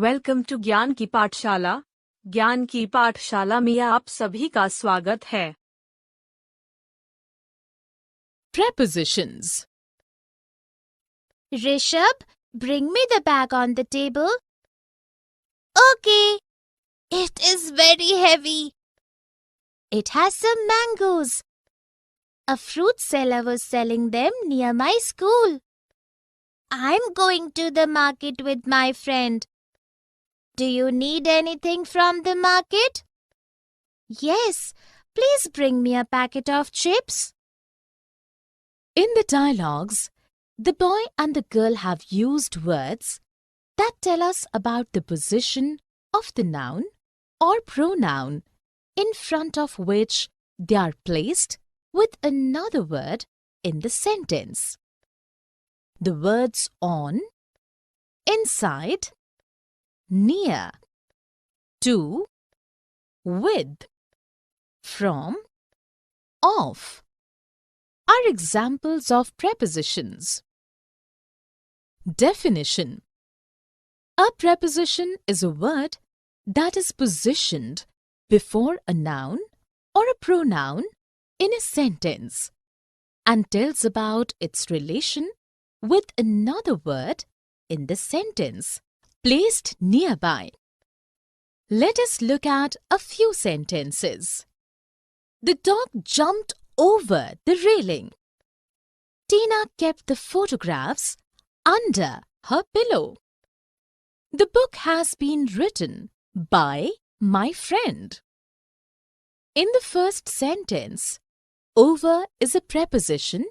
Welcome to ज्ञान की पाठशाला। ज्ञान की पाठशाला में आप सभी का स्वागत है। Prepositions. Rishabh, bring me the bag on the table. Okay. It is very heavy. It has some mangoes. A fruit seller was selling them near my school. I'm going to the market with my friend. Do you need anything from the market? Yes, please bring me a packet of chips. In the dialogues, the boy and the girl have used words that tell us about the position of the noun or pronoun in front of which they are placed with another word in the sentence. The words on, inside, near, to, with, from, of are examples of prepositions. Definition. A preposition is a word that is positioned before a noun or a pronoun in a sentence and tells about its relation with another word in the sentence placed nearby. Let us look at a few sentences. The dog jumped over the railing. Tina kept the photographs under her pillow. The book has been written by my friend. In the first sentence, over is a preposition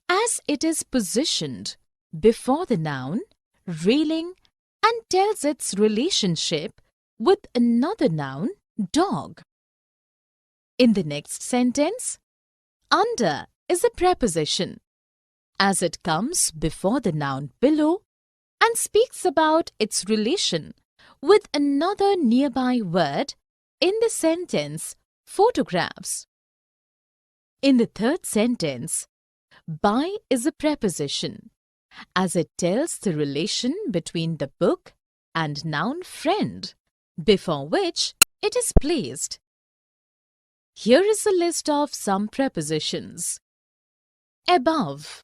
as it is positioned before the noun, railing, and tells its relationship with another noun, dog. In the next sentence, under is a preposition as it comes before the noun below and speaks about its relation with another nearby word in the sentence photographs. In the third sentence, by is a preposition as it tells the relation between the book and noun friend before which it is placed. Here is a list of some prepositions. Above,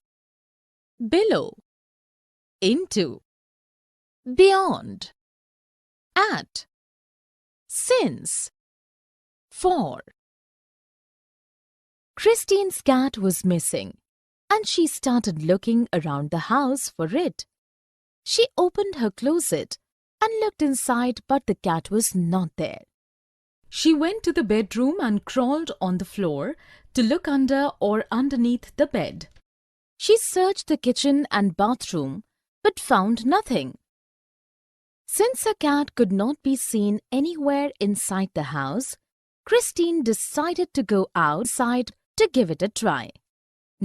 below, into, beyond, at, since, for. Christine's cat was missing, and she started looking around the house for it. She opened her closet and looked inside, but the cat was not there. She went to the bedroom and crawled on the floor to look under or underneath the bed. She searched the kitchen and bathroom but found nothing. Since her cat could not be seen anywhere inside the house, Christine decided to go outside to give it a try.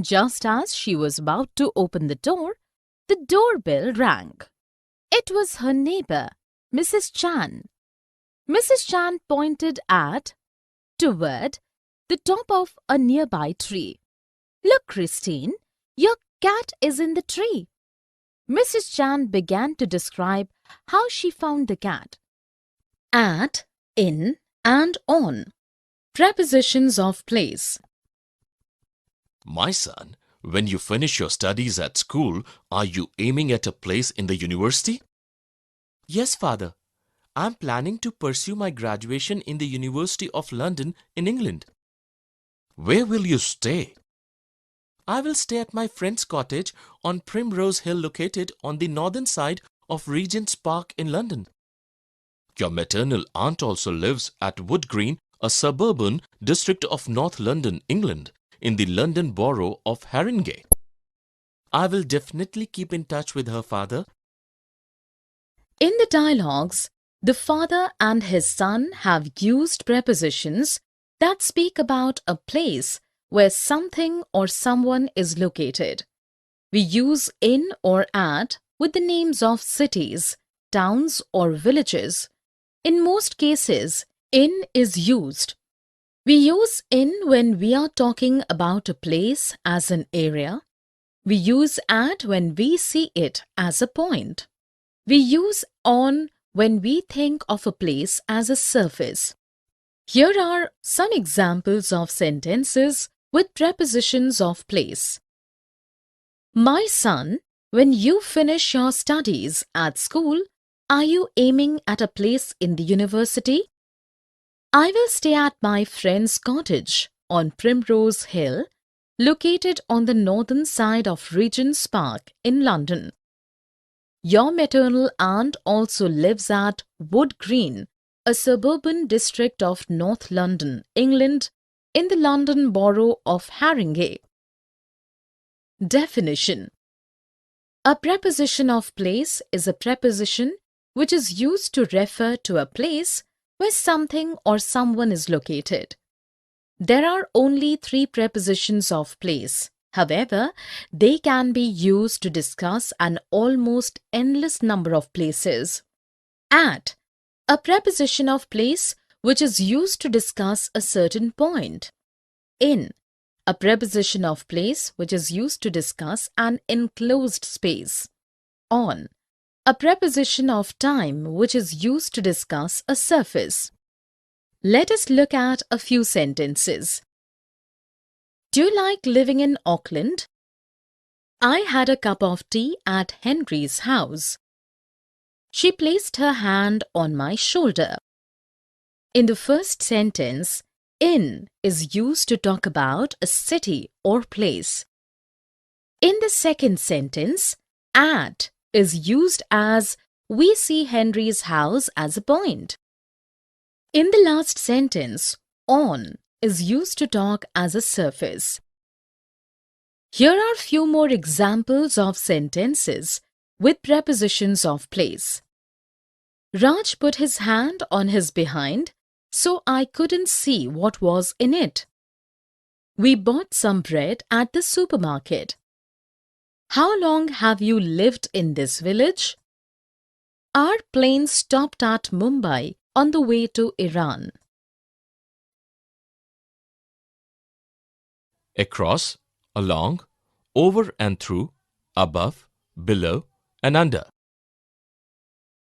Just as she was about to open the doorbell rang. It was her neighbor, Mrs. Chan. Mrs. Chan pointed toward the top of a nearby tree. Look, Christine, your cat is in the tree. Mrs. Chan began to describe how she found the cat. At, in, and on. Prepositions of place. My son, when you finish your studies at school, are you aiming at a place in the university? Yes, father. I'm planning to pursue my graduation in the University of London in England. Where will you stay? I will stay at my friend's cottage on Primrose Hill located on the northern side of Regent's Park in London. Your maternal aunt also lives at Wood Green, a suburban district of North London, England, in the London borough of Haringey. I will definitely keep in touch with her, father. In the dialogues, the father and his son have used prepositions that speak about a place where something or someone is located. We use in or at with the names of cities, towns, or villages. In most cases, in is used. We use in when we are talking about a place as an area. We use at when we see it as a point. We use on when we think of a place as a surface. Here are some examples of sentences with prepositions of place. My son, when you finish your studies at school, are you aiming at a place in the university? I will stay at my friend's cottage on Primrose Hill, located on the northern side of Regent's Park in London. Your maternal aunt also lives at Wood Green, a suburban district of North London, England, in the London borough of Haringey. Definition: a preposition of place is a preposition which is used to refer to a place where something or someone is located. There are only 3 prepositions of place. However, they can be used to discuss an almost endless number of places. At, a preposition of place which is used to discuss a certain point. In, a preposition of place which is used to discuss an enclosed space. On, a preposition of time which is used to discuss a surface. Let us look at a few sentences. Do you like living in Auckland? I had a cup of tea at Henry's house. She placed her hand on my shoulder. In the first sentence, in is used to talk about a city or place. In the second sentence, at is used as we see Henry's house as a point. In the last sentence, on is used to talk as a surface. Here are few more examples of sentences with prepositions of place. Raj put his hand on his behind, so I couldn't see what was in it. We bought some bread at the supermarket. How long have you lived in this village? Our plane stopped at Mumbai on the way to Iran. Across, along, over and through, above, below, and under.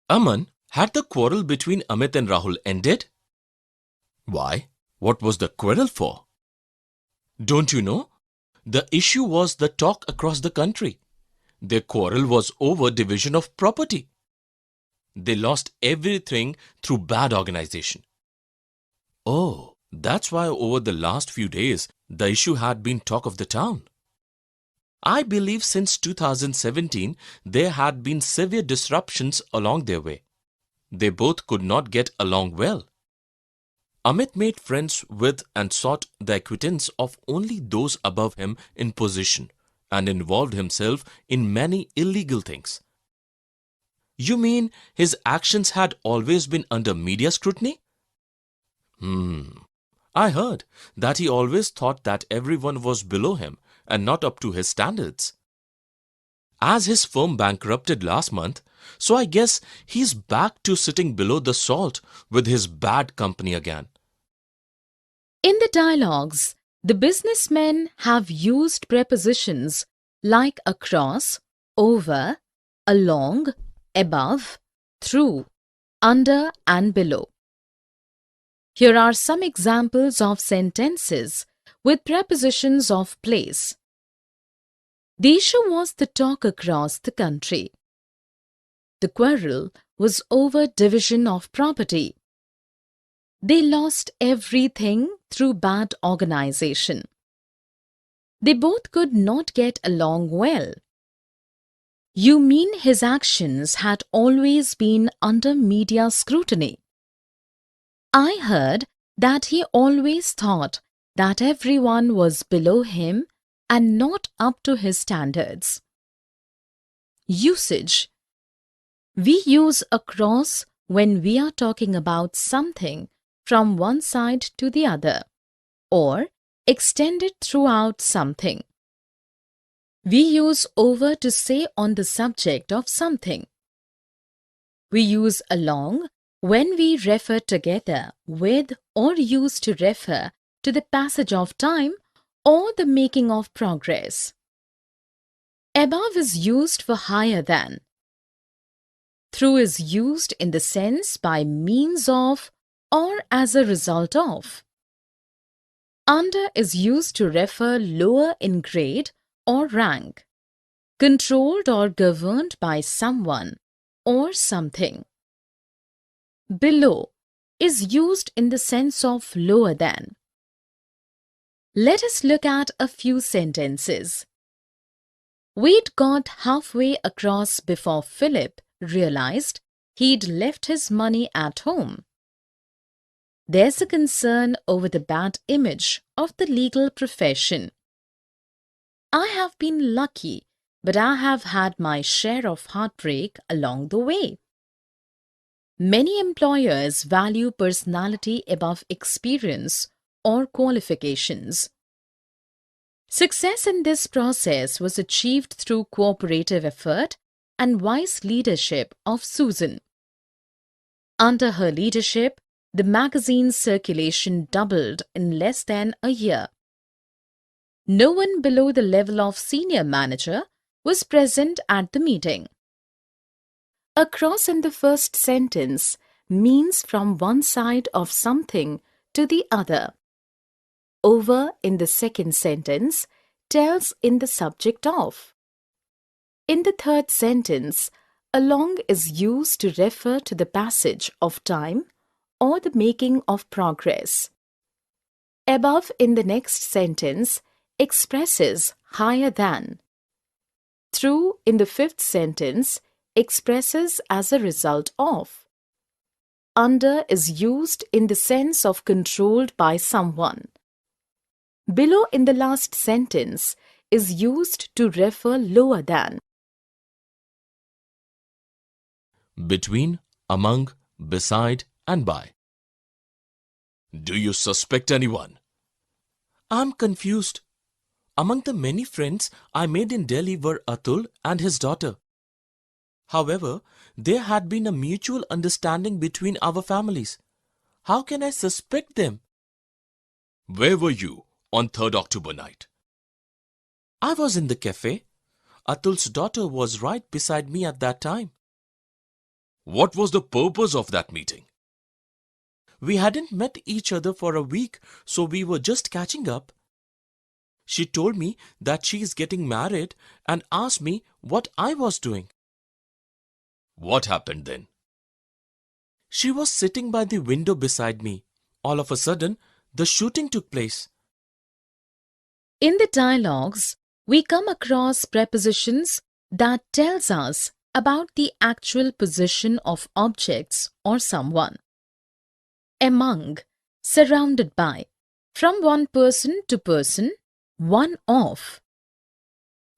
Aman, had the quarrel between Amit and Rahul ended? Why? What was the quarrel for? Don't you know? The issue was the talk across the country. Their quarrel was over division of property. They lost everything through bad organization. Oh, that's why over the last few days, the issue had been talk of the town. I believe since 2017, there had been severe disruptions along their way. They both could not get along well. Amit made friends with and sought the acquaintance of only those above him in position and involved himself in many illegal things. You mean his actions had always been under media scrutiny? I heard that he always thought that everyone was below him and not up to his standards. As his firm bankrupted last month, so I guess he's back to sitting below the salt with his bad company again. In the dialogues, the businessmen have used prepositions like across, over, along, above, through, under and below. Here are some examples of sentences with prepositions of place. The issue was the talk across the country. The quarrel was over division of property. They lost everything through bad organization. They both could not get along well. You mean his actions had always been under media scrutiny? I heard that he always thought that everyone was below him and not up to his standards. Usage. We use across when we are talking about something from one side to the other, or extended throughout something. We use over to say on the subject of something. We use along when we refer together with or use to refer to the passage of time or the making of progress. Above is used for higher than. Through is used in the sense by means of or as a result of. Under is used to refer lower in grade or rank, controlled or governed by someone or something. Below is used in the sense of lower than. Let us look at a few sentences. We'd got halfway across before Philip realized he'd left his money at home. There's a concern over the bad image of the legal profession. I have been lucky, but I have had my share of heartbreak along the way. Many employers value personality above experience or qualifications. Success in this process was achieved through cooperative effort and wise leadership of Susan. Under her leadership, the magazine's circulation doubled in less than a year. No one below the level of senior manager was present at the meeting. Across in the first sentence means from one side of something to the other. Over in the second sentence tells in the subject of. In the third sentence, along is used to refer to the passage of time or the making of progress. Above in the next sentence expresses higher than. Through in the fifth sentence expresses as a result of. Under is used in the sense of controlled by someone. Below in the last sentence is used to refer lower than. Between, among, beside and by. Do you suspect anyone? I'm confused. Among the many friends I made in Delhi were Atul and his daughter. However, there had been a mutual understanding between our families. How can I suspect them? Where were you on 3rd October night? I was in the cafe. Atul's daughter was right beside me at that time. What was the purpose of that meeting? We hadn't met each other for a week, so we were just catching up. She told me that she is getting married and asked me what I was doing. What happened then? She was sitting by the window beside me. All of a sudden, the shooting took place. In the dialogues, we come across prepositions that tells us about the actual position of objects or someone. Among, surrounded by, from one person to person, one of.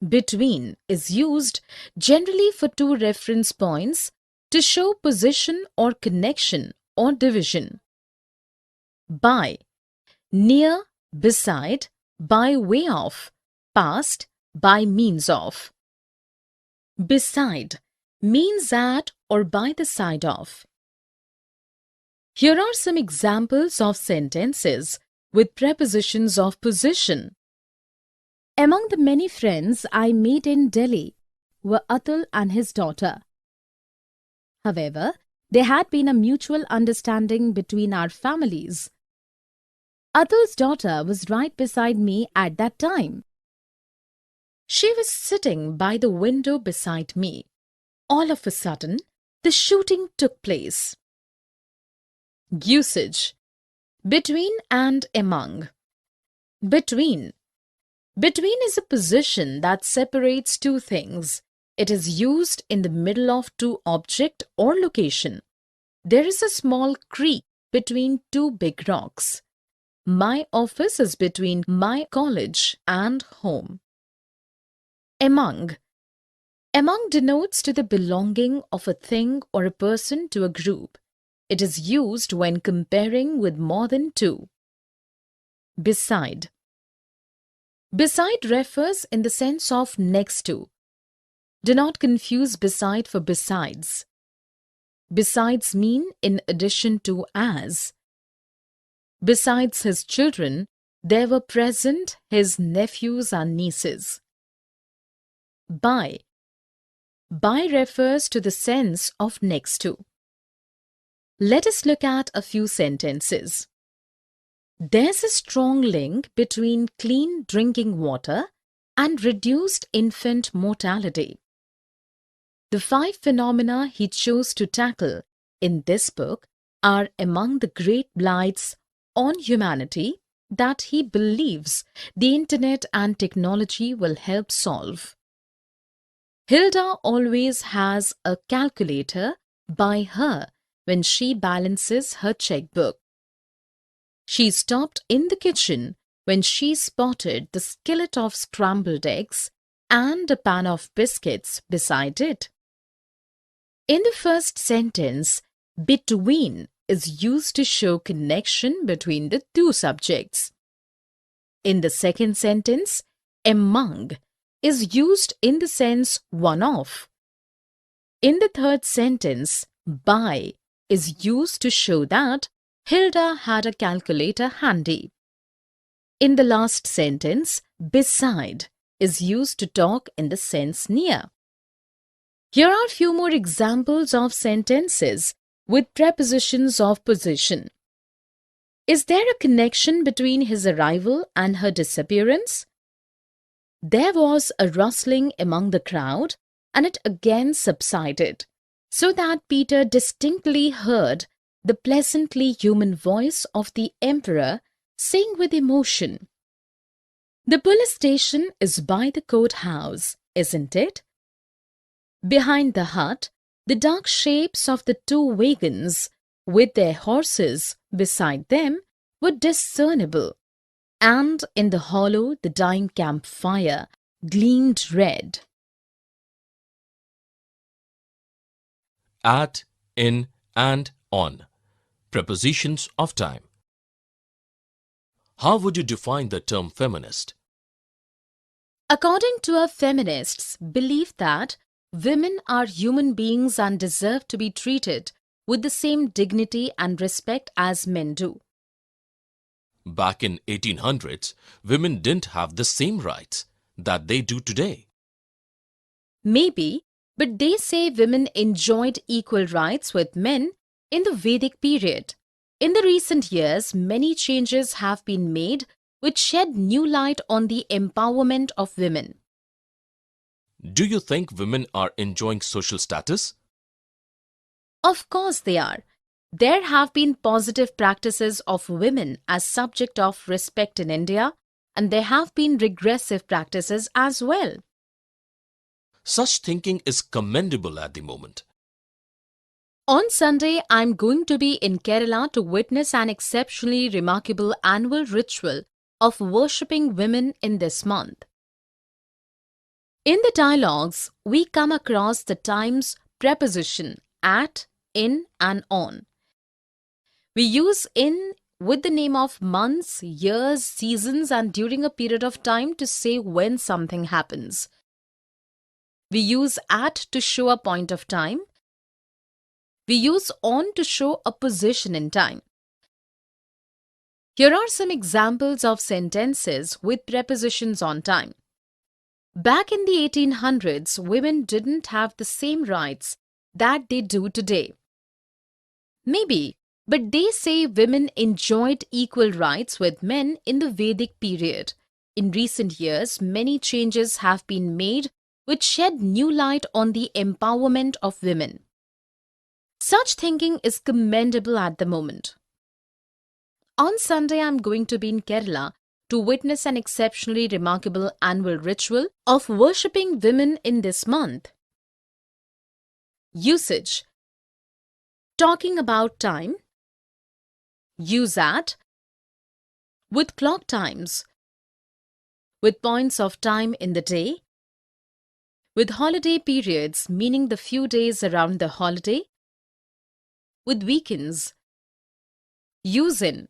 Between is used generally for two reference points to show position or connection or division. By, near, beside, by way of, past, by means of. Beside means at or by the side of. Here are some examples of sentences with prepositions of position. Among the many friends I made in Delhi were Atul and his daughter. However, there had been a mutual understanding between our families. Atul's daughter was right beside me at that time. She was sitting by the window beside me. All of a sudden, the shooting took place. Usage: between and among. Between. Between is a position that separates two things. It is used in the middle of two object or location. There is a small creek between two big rocks. My office is between my college and home. Among. Among denotes to the belonging of a thing or a person to a group. It is used when comparing with more than two. Beside. Beside refers in the sense of next to. Do not confuse beside for besides. Besides mean in addition to as. Besides his children, there were present his nephews and nieces. By. by refers to the sense of next to. Let us look at a few sentences. There's a strong link between clean drinking water and reduced infant mortality. The 5 phenomena he chose to tackle in this book are among the great blights on humanity that he believes the internet and technology will help solve. Hilda always has a calculator by her when she balances her checkbook. She stopped in the kitchen when she spotted the skillet of scrambled eggs and a pan of biscuits beside it. In the first sentence, between is used to show connection between the two subjects. In the second sentence, among is used in the sense one of. In the third sentence, by is used to show that Hilda had a calculator handy. In the last sentence, beside is used to talk in the sense near. Here are few more examples of sentences with prepositions of position. Is there a connection between his arrival and her disappearance? There was a rustling among the crowd, and it again subsided, so that Peter distinctly heard the pleasantly human voice of the emperor saying with emotion, "The police station is by the courthouse, isn't it?" Behind the hut, the dark shapes of the 2 wagons, with their horses beside them, were discernible, and in the hollow the dying campfire gleamed red. At, in, and on. Prepositions of time. How would you define the term feminist? According to a feminist's belief that women are human beings and deserve to be treated with the same dignity and respect as men do. Back in 1800s, women didn't have the same rights that they do today. Maybe, but they say women enjoyed equal rights with men in the Vedic period. In the recent years, many changes have been made which shed new light on the empowerment of women. Do you think women are enjoying social status? Of course they are. There have been positive practices of women as subject of respect in India, and there have been regressive practices as well. Such thinking is commendable at the moment. On Sunday, I'm going to be in Kerala to witness an exceptionally remarkable annual ritual of worshipping women in this month. In the dialogues, we come across the times preposition at, in, and on. We use in with the name of months, years, seasons, and during a period of time to say when something happens. We use at to show a point of time. We use on to show a position in time. Here are some examples of sentences with prepositions on time. Back in the 1800s, women didn't have the same rights that they do today. Maybe, but they say women enjoyed equal rights with men in the Vedic period. In recent years, many changes have been made which shed new light on the empowerment of women. Such thinking is commendable at the moment. On Sunday, I'm going to be in Kerala to witness an exceptionally remarkable annual ritual of worshipping women in this month. Usage. Talking about time. Use at. With clock times. With points of time in the day. With holiday periods, meaning the few days around the holiday. With weekends. Use in.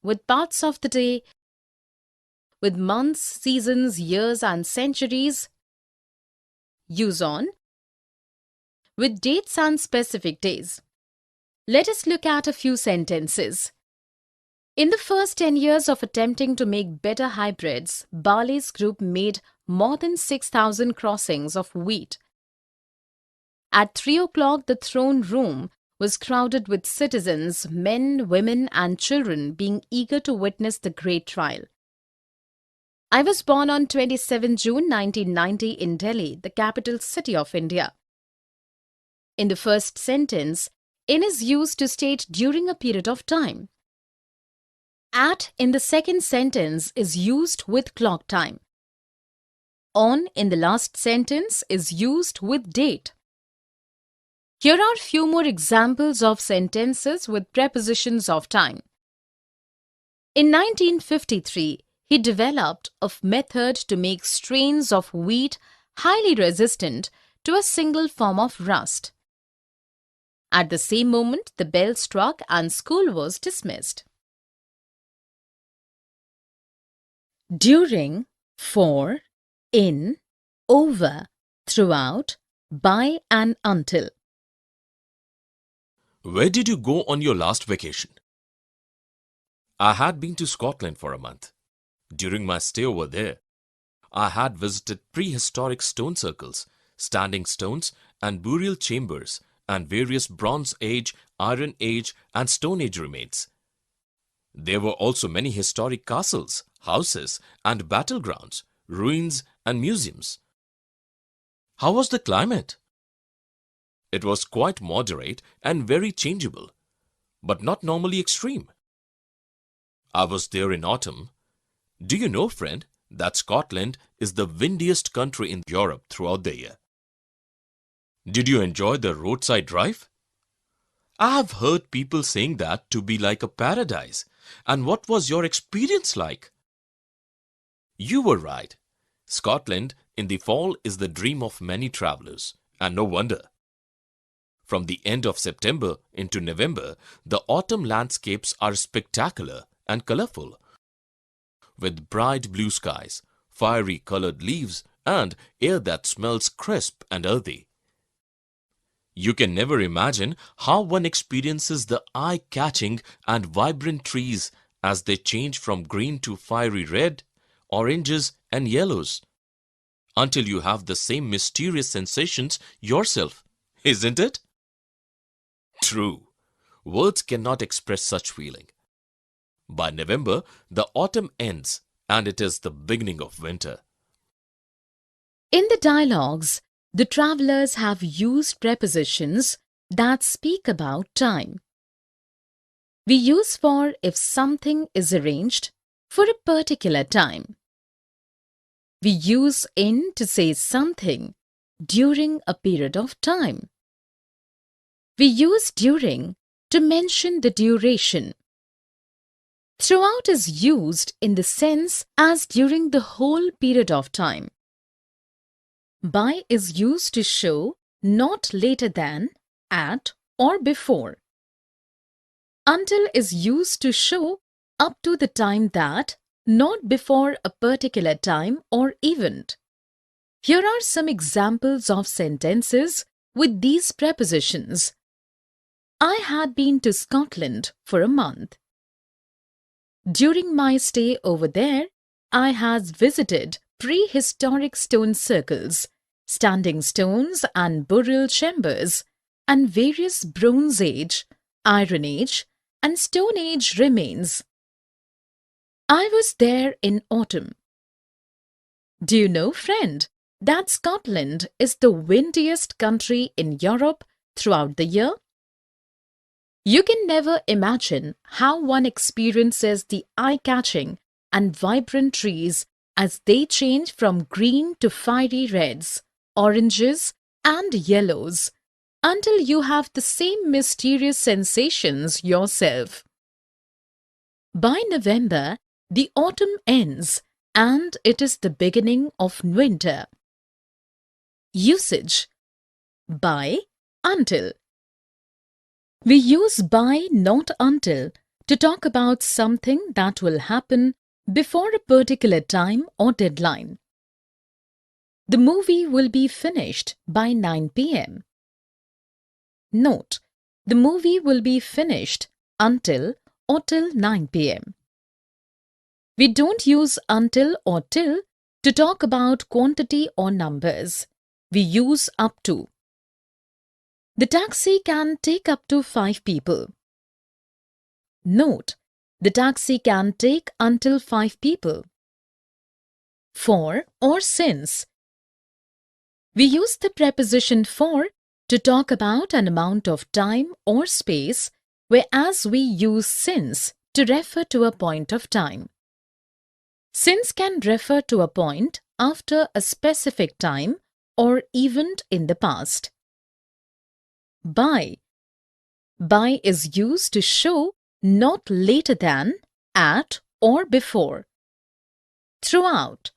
With parts of the day. With months, seasons, years, and centuries. Use on. With dates and specific days. Let us look at a few sentences. In the first 10 years of attempting to make better hybrids, Barley's group made more than 6,000 crossings of wheat. At 3 o'clock, the throne room was crowded with citizens, men, women, and children being eager to witness the great trial. I was born on 27 June 1990 in Delhi, the capital city of India. In the first sentence, in is used to state during a period of time. At in the second sentence is used with clock time. On in the last sentence is used with date. Here are few more examples of sentences with prepositions of time. In 1953, he developed a method to make strains of wheat highly resistant to a single form of rust. At the same moment, the bell struck and school was dismissed. During, for, in, over, throughout, by and until. Where did you go on your last vacation? I had been to Scotland for a month. During my stay over there, I had visited prehistoric stone circles, standing stones and burial chambers and various Bronze Age, Iron Age and Stone Age remains. There were also many historic castles, houses and battlegrounds, ruins and museums. How was the climate? It was quite moderate and very changeable, but not normally extreme. I was there in autumn. Do you know, friend, that Scotland is the windiest country in Europe throughout the year? Did you enjoy the roadside drive? I have heard people saying that to be like a paradise. And what was your experience like? You were right. Scotland in the fall is the dream of many travelers, and no wonder. From the end of September into November, the autumn landscapes are spectacular and colorful, with bright blue skies, fiery colored leaves, and air that smells crisp and earthy. You can never imagine how one experiences the eye-catching and vibrant trees as they change from green to fiery red, oranges, and yellows, until you have the same mysterious sensations yourself, isn't it? True. Words cannot express such feeling. By November, the autumn ends and it is the beginning of winter. In the dialogues, the travelers have used prepositions that speak about time. We use for if something is arranged for a particular time. We use in to say something during a period of time. We use during to mention the duration. Throughout is used in the sense as during the whole period of time. By is used to show not later than, at, or before. Until is used to show up to the time that, not before a particular time or event. Here are some examples of sentences with these prepositions. I had been to Scotland for a month. During my stay over there, I had visited prehistoric stone circles, standing stones and burial chambers, and various Bronze Age, Iron Age, and Stone Age remains. I was there in autumn. Do you know, friend, that Scotland is the windiest country in Europe throughout the year? You can never imagine how one experiences the eye-catching and vibrant trees as they change from green to fiery reds, oranges, and yellows, until you have the same mysterious sensations yourself. By November, the autumn ends and it is the beginning of winter. Usage: by, until. We use by, not until, to talk about something that will happen before a particular time or deadline. The movie will be finished by 9 p.m. Note: the movie will be finished until or till 9 p.m. We don't use until or till to talk about quantity or numbers. We use up to. The taxi can take up to 5 people. Note, the taxi can take until 5 people. For or since. We use the preposition for to talk about an amount of time or space, whereas we use since to refer to a point of time. Since can refer to a point after a specific time or event in the past. By. By is used to show not later than, at, or before. Throughout.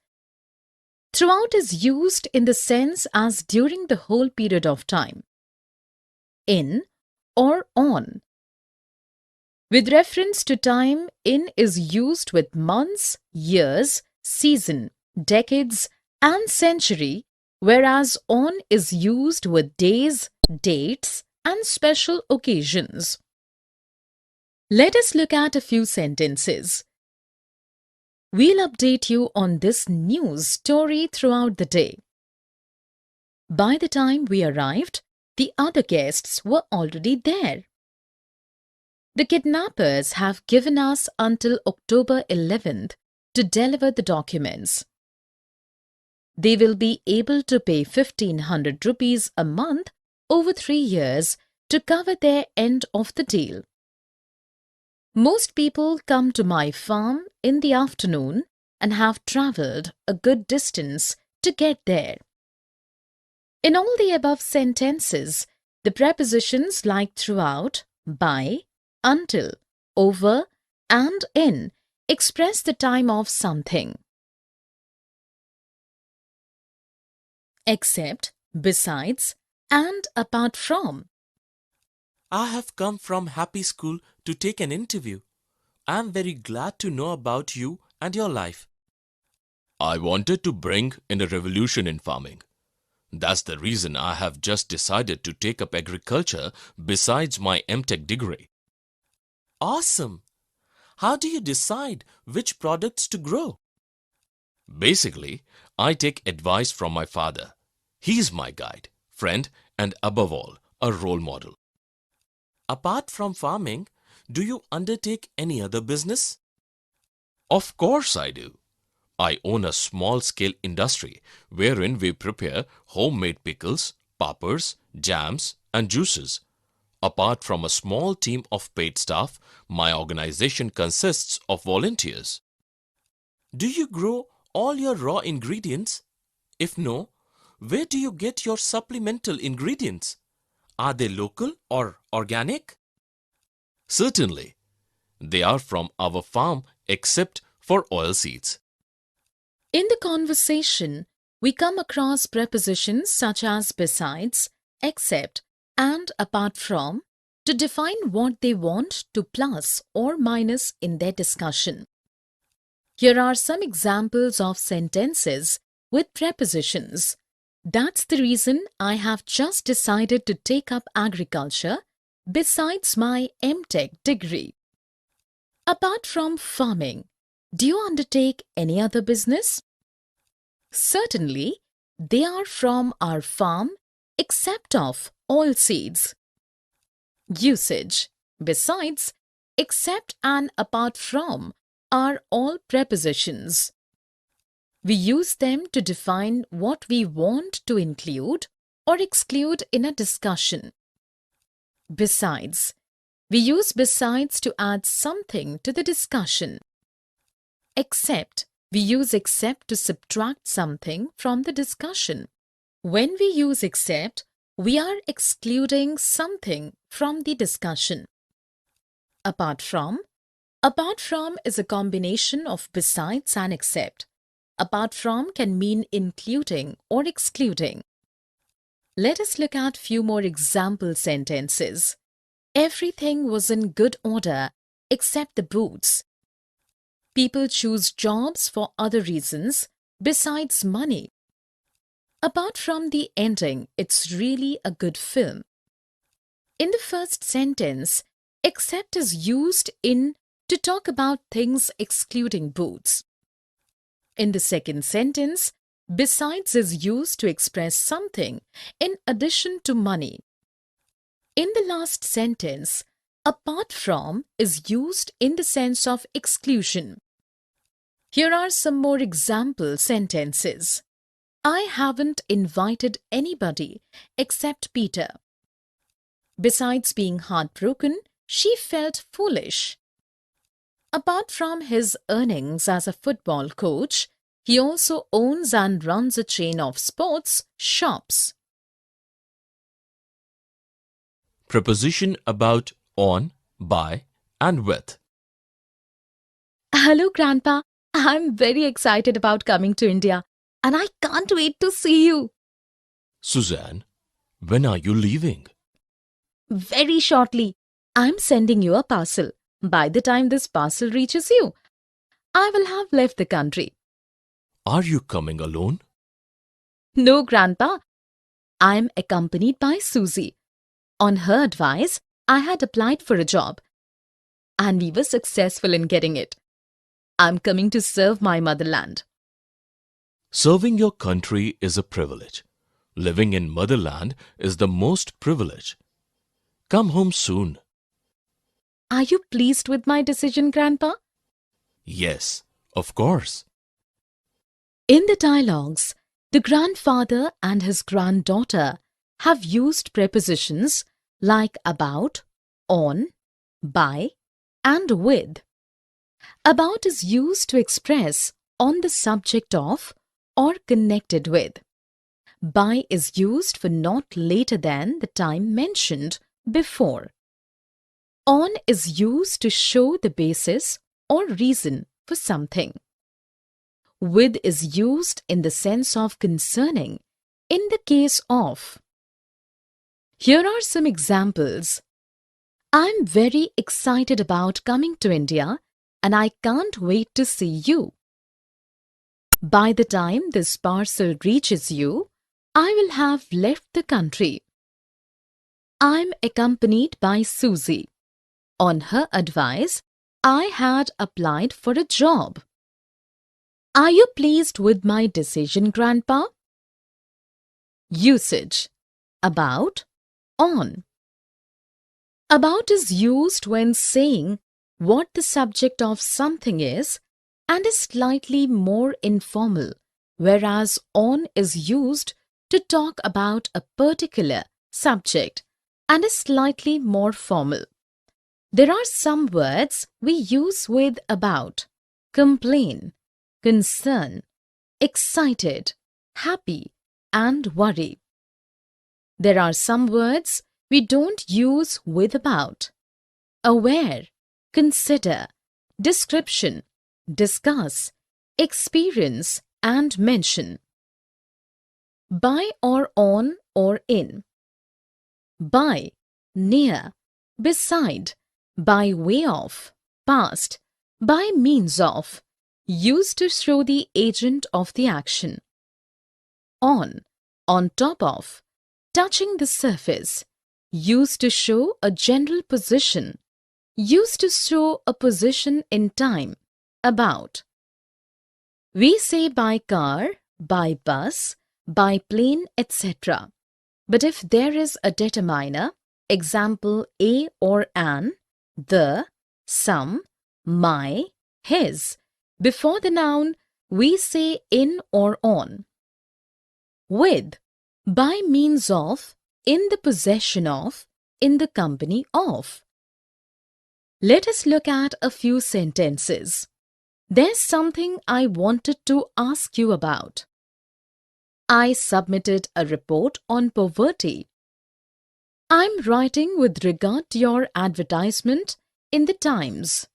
Throughout is used in the sense as during the whole period of time. In or on. With reference to time, in is used with months, years, season, decades, and century, whereas on is used with days, dates, and special occasions. Let us look at a few sentences. We'll update you on this news story throughout the day. By the time we arrived, the other guests were already there. The kidnappers have given us until October 11th to deliver the documents. They will be able to pay 1,500 rupees a month over 3 years to cover their end of the deal. Most people come to my farm in the afternoon and have travelled a good distance to get there. In all the above sentences, the prepositions like throughout, by, until, over, and in express the time of something. Except, besides, and apart from. I have come from Happy School to take an interview. I am very glad to know about you and your life. I wanted to bring in a revolution in farming. That's the reason I have just decided to take up agriculture besides my MTech degree. Awesome! How do you decide which products to grow? Basically, I take advice from my father. He's my guide, friend, and above all, a role model. Apart from farming, do you undertake any other business? Of course I do. I own a small-scale industry wherein we prepare homemade pickles, pappers, jams, and juices. Apart from a small team of paid staff, my organization consists of volunteers. Do you grow all your raw ingredients? If no, where do you get your supplemental ingredients? Are they local or organic? Certainly. They are from our farm except for oilseeds. In the conversation, we come across prepositions such as besides, except, and apart from to define what they want to plus or minus in their discussion. Here are some examples of sentences with prepositions. That's the reason I have just decided to take up agriculture besides my MTech degree. Apart from farming, do you undertake any other business? Certainly, they are from our farm except of oilseeds. Usage, besides, except and apart from are all prepositions. We use them to define what we want to include or exclude in a discussion. Besides, we use besides to add something to the discussion. Except, we use except to subtract something from the discussion. When we use except, we are excluding something from the discussion. Apart from is a combination of besides and except. Apart from can mean including or excluding. Let us look at few more example sentences. Everything was in good order except the boots. People choose jobs for other reasons besides money. Apart from the ending, it's really a good film. In the first sentence, except is used in to talk about things excluding boots. In the second sentence, besides is used to express something in addition to money. In the last sentence, apart from is used in the sense of exclusion. Here are some more example sentences. I haven't invited anybody except Peter. Besides being heartbroken, she felt foolish. Apart from his earnings as a football coach, he also owns and runs a chain of sports shops. Preposition about on, by, and with. Hello, Grandpa. I'm very excited about coming to India and I can't wait to see you. Suzanne, when are you leaving? Very shortly. I'm sending you a parcel. By the time this parcel reaches you, I will have left the country. Are you coming alone? No, Grandpa. I'm accompanied by Susie. On her advice, I had applied for a job and we were successful in getting it. I'm coming to serve my motherland. Serving your country is a privilege. Living in motherland is the most privilege. Come home soon. Are you pleased with my decision, Grandpa? Yes, of course. In the dialogues, the grandfather and his granddaughter have used prepositions like about, on, by, and with. About is used to express on the subject of or connected with. By is used for not later than the time mentioned before. On is used to show the basis or reason for something. With is used in the sense of concerning in the case of. Here are some examples. I'm very excited about coming to India and I can't wait to see you. By the time this parcel reaches you, I will have left the country. I'm accompanied by Susie. On her advice, I had applied for a job. Are you pleased with my decision, Grandpa? Usage. About, on. About is used when saying what the subject of something is and is slightly more informal, whereas on is used to talk about a particular subject and is slightly more formal. There are some words we use with about: complain, concern, excited, happy, and worry. There are some words we don't use with about: aware, consider, description, discuss, experience, and mention. By or on or in. By, near, beside, by way of, past, by means of, used to show the agent of the action. On top of, touching the surface, used to show a general position, used to show a position in time, about. We say by car, by bus, by plane, etc. But if there is a determiner, example a or an, the, some, my, his, before the noun, we say in or on. With, by means of, in the possession of, in the company of. Let us look at a few sentences. There's something I wanted to ask you about. I submitted a report on poverty. I'm writing with regard to your advertisement in the Times.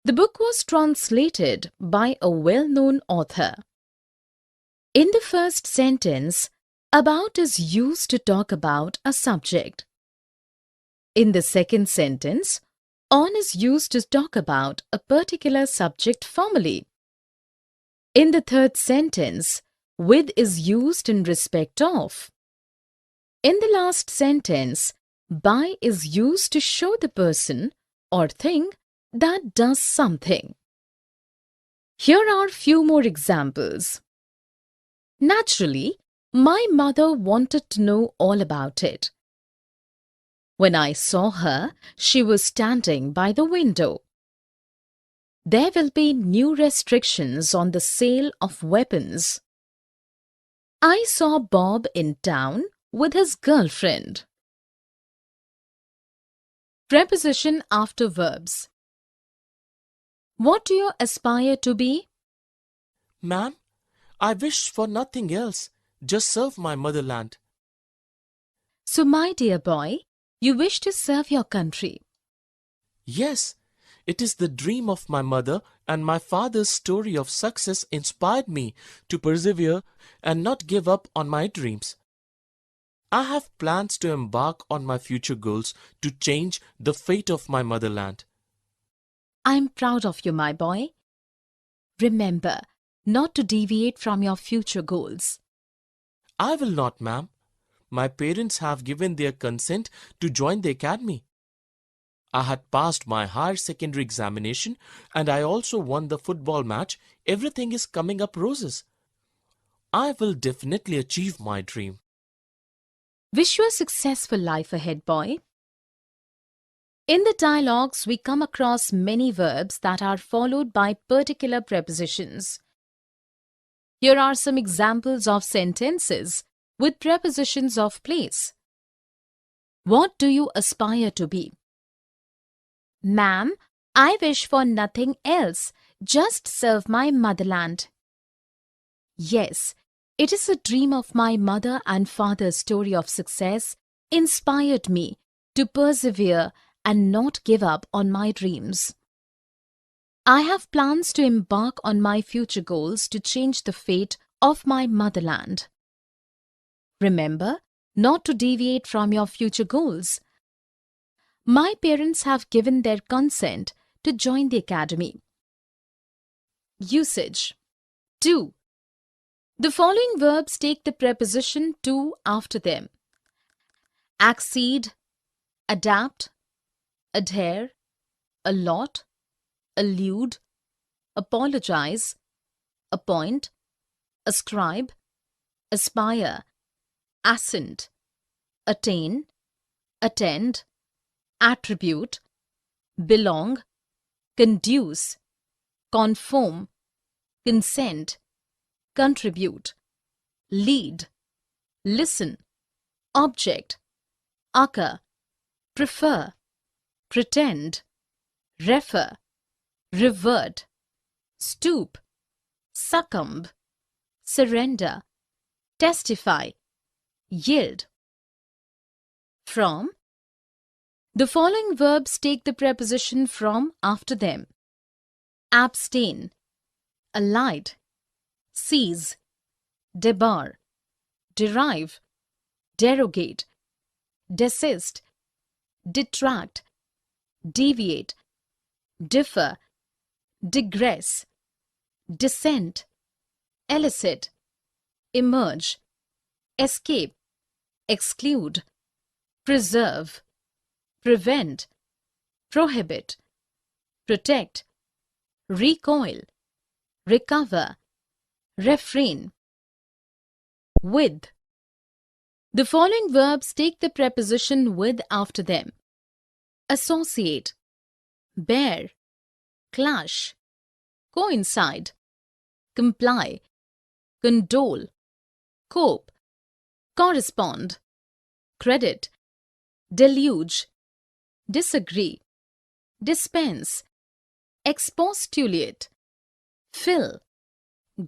The book was translated by a well-known author. In the first sentence, about is used to talk about a subject. In the second sentence, on is used to talk about a particular subject formally. In the third sentence, with is used in respect of. In the last sentence, by is used to show the person or thing that does something. Here are few more examples. Naturally, my mother wanted to know all about it. When I saw her, she was standing by the window. There will be new restrictions on the sale of weapons. I saw Bob in town with his girlfriend. Preposition after verbs. What do you aspire to be? Ma'am, I wish for nothing else. Just serve my motherland. So, my dear boy, you wish to serve your country. Yes, it is the dream of my mother, and my father's story of success inspired me to persevere and not give up on my dreams. I have plans to embark on my future goals to change the fate of my motherland. I am proud of you, my boy. Remember not to deviate from your future goals. I will not, ma'am. My parents have given their consent to join the academy. I had passed my higher secondary examination and I also won the football match. Everything is coming up roses. I will definitely achieve my dream. Wish you a successful life ahead, boy. In the dialogues, we come across many verbs that are followed by particular prepositions. Here are some examples of sentences with prepositions of place. What do you aspire to be? Ma'am, I wish for nothing else. Just serve my motherland. Yes, it is a dream of my mother and father's story of success inspired me to persevere and not give up on my dreams. I have plans to embark on my future goals to change the fate of my motherland. Remember not to deviate from your future goals. My parents have given their consent to join the academy. Usage. Do. The following verbs take the preposition to after them. Accede, adapt, adhere, allot, allude, apologize, appoint, ascribe, aspire, assent, attain, attend, attribute, belong, conduce, conform, consent, contribute, lead, listen, object, occur, prefer, pretend, refer, revert, stoop, succumb, surrender, testify, yield. From. The following verbs take the preposition from after them. Abstain, alight, cease, debar, derive, derogate, desist, detract, deviate, differ, digress, dissent, elicit, emerge, escape, exclude, preserve, prevent, prohibit, protect, recoil, recover, refrain. With. The following verbs take the preposition with after them. Associate, bear, clash, coincide, comply, condole, cope, correspond, credit, deluge, disagree, dispense, expostulate, fill,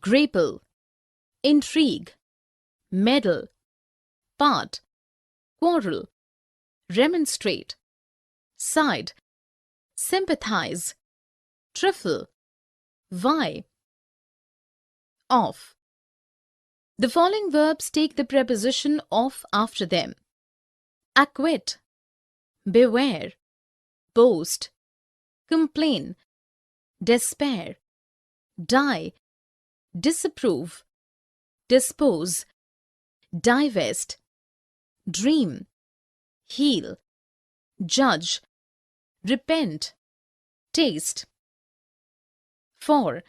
grapple, intrigue, meddle, part, quarrel, remonstrate, side, sympathize, trifle, vie. Off. The following verbs take the preposition of after them. Acquit, beware, boast, complain, despair, die, disapprove, dispose, divest, dream, heal, judge, repent, taste. 4.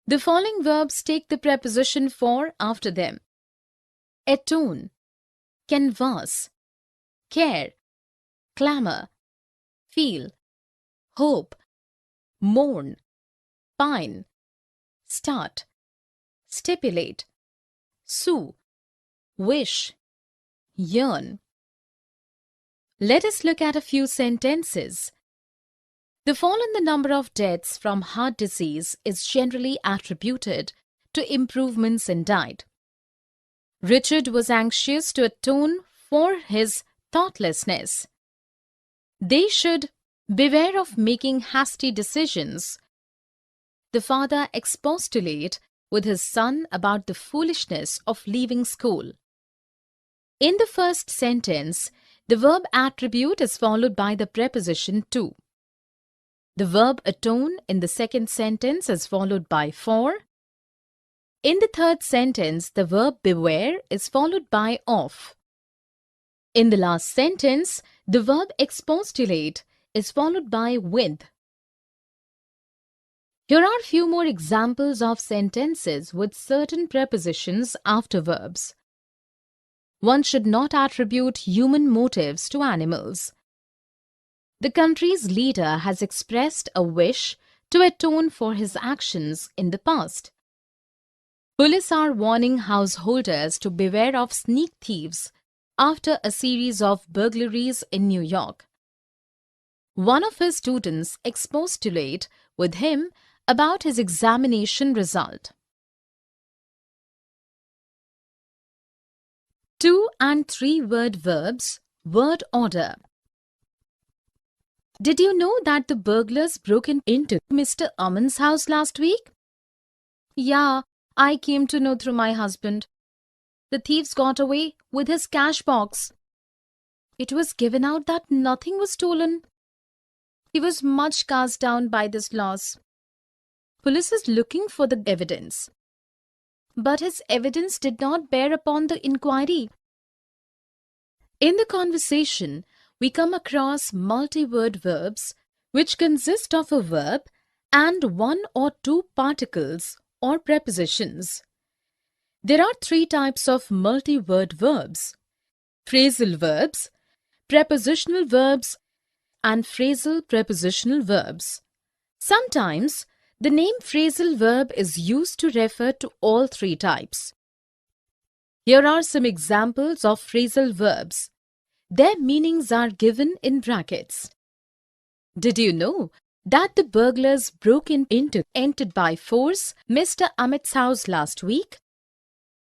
The following verbs take the preposition for after them. Atone, canvass, care, clamor, feel, hope, mourn, pine, start, stipulate, sue, wish, yearn. Let us look at a few sentences. The fall in the number of deaths from heart disease is generally attributed to improvements in diet. Richard was anxious to atone for his thoughtlessness. They should beware of making hasty decisions. The father expostulate with his son about the foolishness of leaving school. In the first sentence, the verb attribute is followed by the preposition to. The verb atone in the second sentence is followed by for. In the third sentence, the verb beware is followed by of. In the last sentence, the verb expostulate is followed by with. Here are a few more examples of sentences with certain prepositions after verbs. One should not attribute human motives to animals. The country's leader has expressed a wish to atone for his actions in the past. Police are warning householders to beware of sneak thieves after a series of burglaries in New York. One of his students expostulate with him about his examination result. 2 and 3 word verbs, word order. Did you know that the burglars broke into Mr. Aman's house last week? Yeah, I came to know through my husband. The thieves got away with his cash box. It was given out that nothing was stolen. He was much cast down by this loss. Police is looking for the evidence. But his evidence did not bear upon the inquiry. In the conversation, we come across multi-word verbs which consist of a verb and 1 or 2 particles or prepositions. There are 3 types of multi-word verbs: phrasal verbs, prepositional verbs, and phrasal prepositional verbs. Sometimes, the name phrasal verb is used to refer to all 3 types. Here are some examples of phrasal verbs. Their meanings are given in brackets. Did you know that the burglars entered by force Mr. Amit's house last week?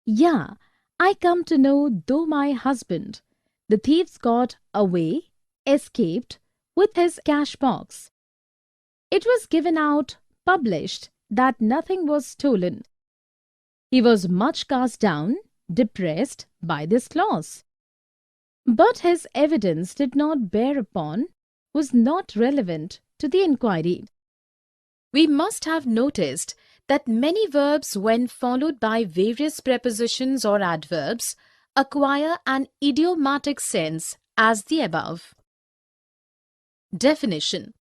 Yeah, I come to know though my husband. The thieves got away, escaped with his cash box. It was given out, published, that nothing was stolen. He was much cast down, depressed by this loss. But his evidence did not bear upon, was not relevant to the inquiry. We must have noticed that many verbs, when followed by various prepositions or adverbs, acquire an idiomatic sense as the above. Definition: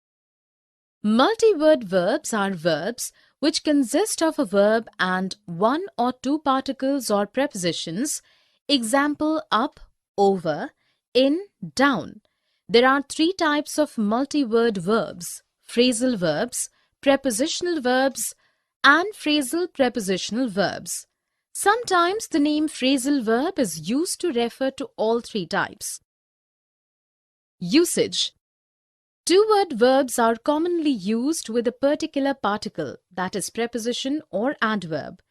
multi-word verbs are verbs which consist of a verb and 1 or 2 particles or prepositions. Example: up, over, in, down. There are 3 types of multi-word verbs: phrasal verbs, prepositional verbs, and phrasal prepositional verbs. Sometimes the name phrasal verb is used to refer to all 3 types. Usage: 2-word verbs are commonly used with a particular particle, that is preposition or adverb.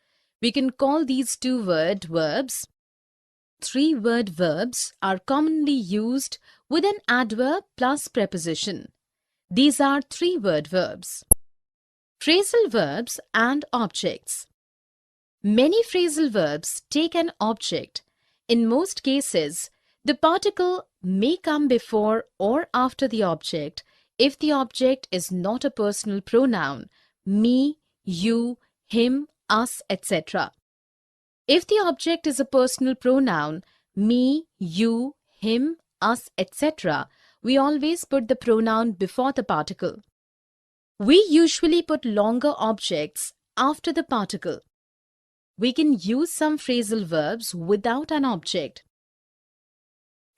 We can call these 2-word verbs. 3-word verbs are commonly used with an adverb plus preposition. These are 3-word verbs. Phrasal verbs and objects. Many phrasal verbs take an object. In most cases, the particle may come before or after the object if the object is not a personal pronoun: me, you, him, us, etc. If the object is a personal pronoun: me, you, him, us, etc., we always put the pronoun before the particle. We usually put longer objects after the particle. We can use some phrasal verbs without an object.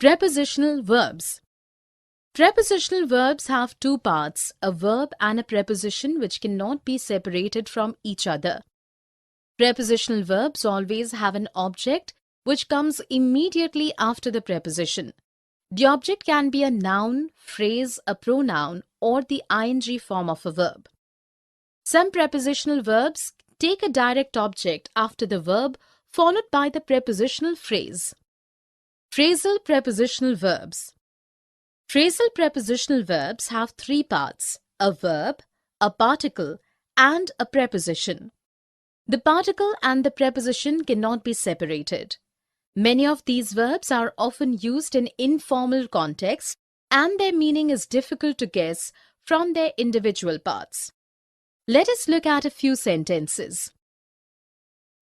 Prepositional verbs. Prepositional verbs have two parts, a verb and a preposition which cannot be separated from each other. Prepositional verbs always have an object which comes immediately after the preposition. The object can be a noun, phrase, a pronoun, or the ing form of a verb. Some prepositional verbs take a direct object after the verb followed by the prepositional phrase. Phrasal prepositional verbs. Phrasal prepositional verbs have three parts, a verb, a particle, and a preposition. The particle and the preposition cannot be separated. Many of these verbs are often used in informal contexts, and their meaning is difficult to guess from their individual parts. Let us look at a few sentences.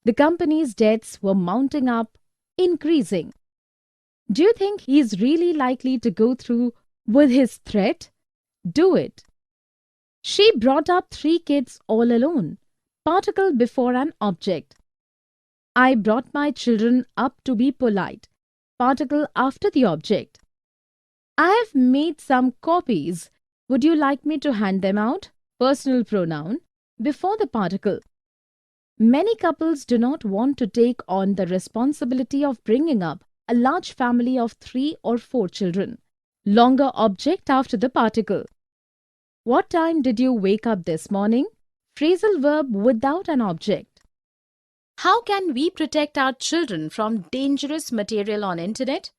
The company's debts were mounting up, increasing. Do you think he is really likely to go through with his threat? Do it. She brought up 3 kids all alone. Particle before an object. I brought my children up to be polite. Particle after the object. I have made some copies. Would you like me to hand them out? Personal pronoun before the particle. Many couples do not want to take on the responsibility of bringing up a large family of 3 or 4 children. Longer object after the particle. What time did you wake up this morning? Phrasal verb without an object. How can we protect our children from dangerous material on internet?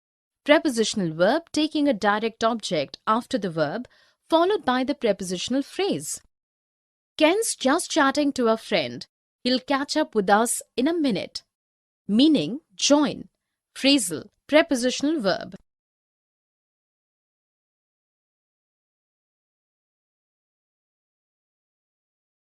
Prepositional verb taking a direct object after the verb followed by the prepositional phrase. Ken's just chatting to a friend. He'll catch up with us in a minute. Meaning join. Phrasal prepositional verb.